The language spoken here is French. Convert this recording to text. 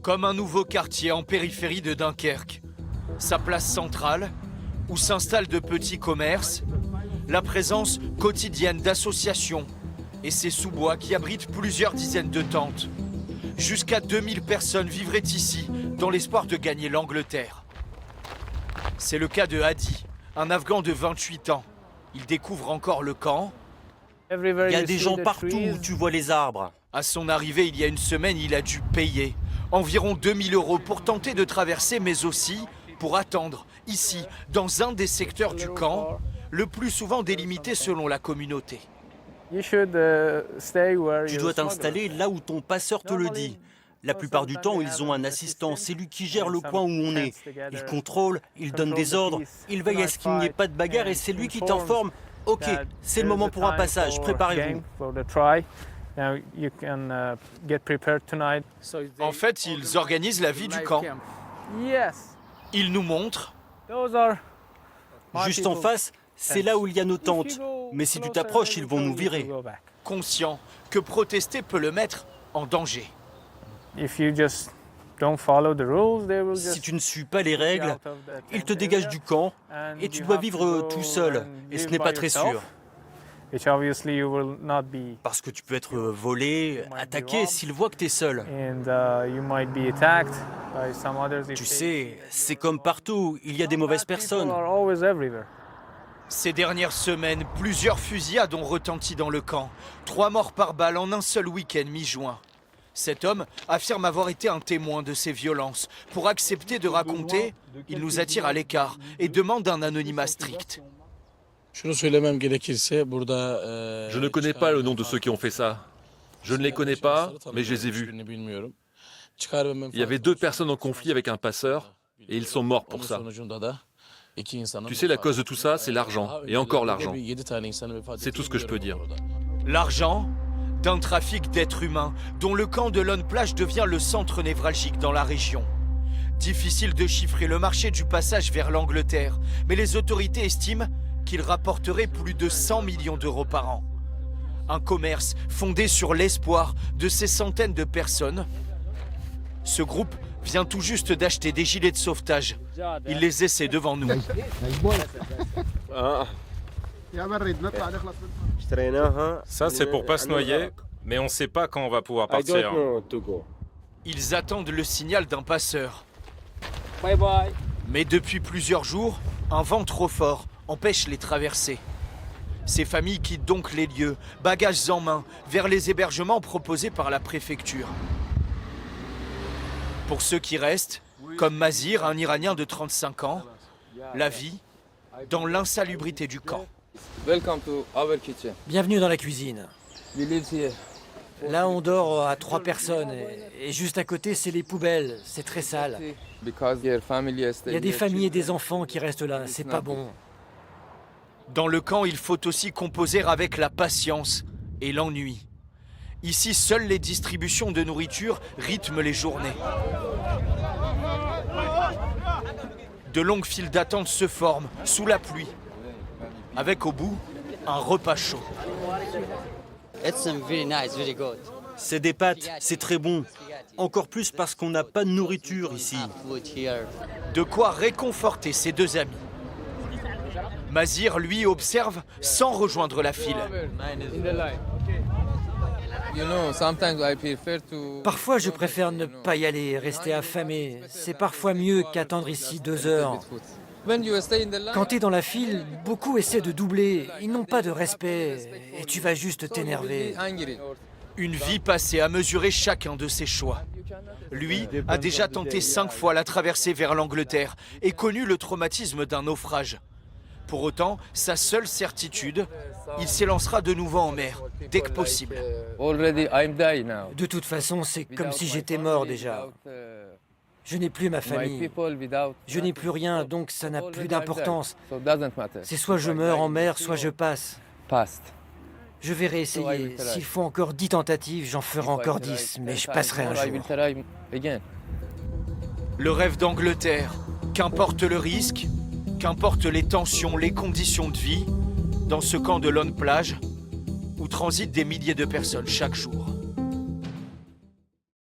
Comme un nouveau quartier en périphérie de Dunkerque. Sa place centrale, où s'installent de petits commerces, la présence quotidienne d'associations et ces sous-bois qui abritent plusieurs dizaines de tentes. Jusqu'à 2000 personnes vivraient ici, dans l'espoir de gagner l'Angleterre. C'est le cas de Hadi, un Afghan de 28 ans. Il découvre encore le camp. Il y a des gens partout où tu vois les arbres. À son arrivée, il y a une semaine, il a dû payer environ 2000 € pour tenter de traverser, mais aussi pour attendre, ici, dans un des secteurs du camp, le plus souvent délimité selon la communauté. Tu dois t'installer là où ton passeur te le dit. La plupart du temps, ils ont un assistant, c'est lui qui gère le coin où on est. Il contrôle, il donne des ordres, il veille à ce qu'il n'y ait pas de bagarre et c'est lui qui t'informe. Ok, c'est le moment pour un passage, préparez-vous. En fait, ils organisent la vie du camp. Ils nous montrent. Juste en face, c'est là où il y a nos tentes. Mais si tu t'approches, ils vont nous virer. Conscient que protester peut le mettre en danger. Si tu ne suis pas les règles, ils te dégagent du camp et tu dois vivre tout seul. Et ce n'est pas très sûr. Parce que tu peux être volé, attaqué s'ils voient que tu es seul. Tu sais, c'est comme partout, il y a des mauvaises personnes. Ces dernières semaines, plusieurs fusillades ont retenti dans le camp. 3 morts par balle en un seul week-end mi-juin. Cet homme affirme avoir été un témoin de ces violences. Pour accepter de raconter, il nous attire à l'écart et demande un anonymat strict. Je ne connais pas le nom de ceux qui ont fait ça. Je ne les connais pas, mais je les ai vus. Il y avait 2 personnes en conflit avec un passeur et ils sont morts pour ça. Tu sais, la cause de tout ça, c'est l'argent, et encore l'argent. C'est tout ce que je peux dire. L'argent d'un trafic d'êtres humains dont le camp de Lone Plage devient le centre névralgique dans la région. Difficile de chiffrer le marché du passage vers l'Angleterre, mais les autorités estiment qu'il rapporterait plus de 100 millions d'euros par an. Un commerce fondé sur l'espoir de ces centaines de personnes. Ce groupe vient tout juste d'acheter des gilets de sauvetage. Il les essaie devant nous. Ça, c'est pour pas se noyer, mais on ne sait pas quand on va pouvoir partir. Ils attendent le signal d'un passeur. Mais depuis plusieurs jours, un vent trop fort empêche les traversées. Ces familles quittent donc les lieux, bagages en main, vers les hébergements proposés par la préfecture. Pour ceux qui restent, comme Mazir, un Iranien de 35 ans, la vie dans l'insalubrité du camp. Bienvenue dans la cuisine. Là, on dort à 3 personnes et juste à côté, c'est les poubelles. C'est très sale. Il y a des familles et des enfants qui restent là. C'est pas bon. Dans le camp, il faut aussi composer avec la patience et l'ennui. Ici, seules les distributions de nourriture rythment les journées. De longues files d'attente se forment sous la pluie, avec au bout un repas chaud. C'est des pâtes, c'est très bon. Encore plus parce qu'on n'a pas de nourriture ici. De quoi réconforter ses 2 amis. Mazir, lui, observe sans rejoindre la file. Parfois, je préfère ne pas y aller, rester affamé. C'est parfois mieux qu'attendre ici 2 heures. Quand tu es dans la file, beaucoup essaient de doubler. Ils n'ont pas de respect et tu vas juste t'énerver. Une vie passée à mesurer chacun de ses choix. Lui a déjà tenté 5 fois la traversée vers l'Angleterre et connu le traumatisme d'un naufrage. Pour autant, sa seule certitude, il s'élancera de nouveau en mer, dès que possible. De toute façon, c'est comme si j'étais mort déjà. Je n'ai plus ma famille. Je n'ai plus rien, donc ça n'a plus d'importance. C'est soit je meurs en mer, soit je passe. Je vais réessayer. S'il faut encore 10 tentatives, j'en ferai encore 10, mais je passerai un jour. Le rêve d'Angleterre, qu'importe le risque, qu'importe les tensions, les conditions de vie, dans ce camp de Lone Plage, où transitent des milliers de personnes chaque jour.